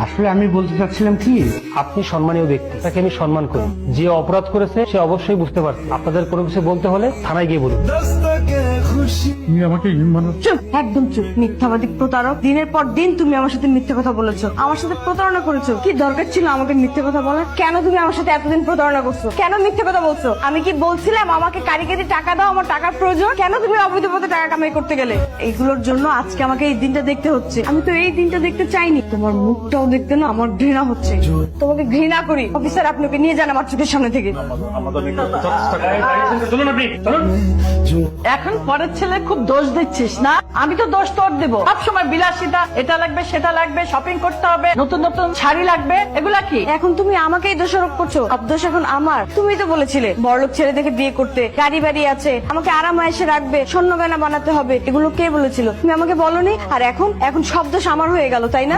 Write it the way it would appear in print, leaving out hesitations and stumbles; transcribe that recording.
আসলে আমি বলতে চাচ্ছিলাম কি, আপনি সম্মানীয় ব্যক্তি, তাকে আমি সম্মান করি। যে অপরাধ করেছে সে অবশ্যই বুঝতে পারছে। আপনাদের কোনো কিছু বলতে হলে থানায় গিয়ে বলুন। তুমি আমাকে মানে চুপ, একদম চুপ। মিথ্যাবাদী প্রতারক, দিনের পর দিন তুমি আমার সাথে মিথ্যে কথা বলেছো, আমার সাথে প্রতারণা করেছো। কি দরকার ছিল আমাকে মিথ্যে কথা বলার? কেন তুমি আমার সাথে এতদিন প্রতারণা করছো? কেন মিথ্যে কথা বলছো? আমি কি বলছিলাম আমাকে কারিগরি টাকা দাও, আমার টাকার প্রয়োজন? কেন তুমি অবৈধ পথে টাকা কামাই করতে গেলে? এইগুলোর জন্য আজকে আমাকে এই দিনটা দেখতে হচ্ছে। আমি তো এই দিনটা দেখতে চাইনি। তোমার মুখটাও দেখতে না আমার ঘৃণা হচ্ছে। তোমাকে ঘৃণা করি। অফিসার, আপনাকে নিয়ে যান আমার চোখের সামনে থেকে। এখন পরের ছেলে খুব দোষ দিচ্ছিস না? আমি তো দোষ তোর দেবো। সব সময় বিলাসিতা, এটা লাগবে সেটা লাগবে, শপিং করতে হবে, নতুন নতুন শাড়ি লাগবে, এগুলা কি? এখন তুমি আমাকেই দোষারোপ করছো। সব দোষ এখন আমার। তুমি তো বলেছিলে বড়লোক ছেলে দেখে বিয়ে করতে, গাড়ি বাড়ি আছে, আমাকে আরাম আয়েসে রাখবে, স্বর্ণ গয়না বানাতে হবে। এগুলো কে বলেছিল? তুমি আমাকে বলনি। আর এখন এখন সব দোষ আমার হয়ে গেল, তাই না?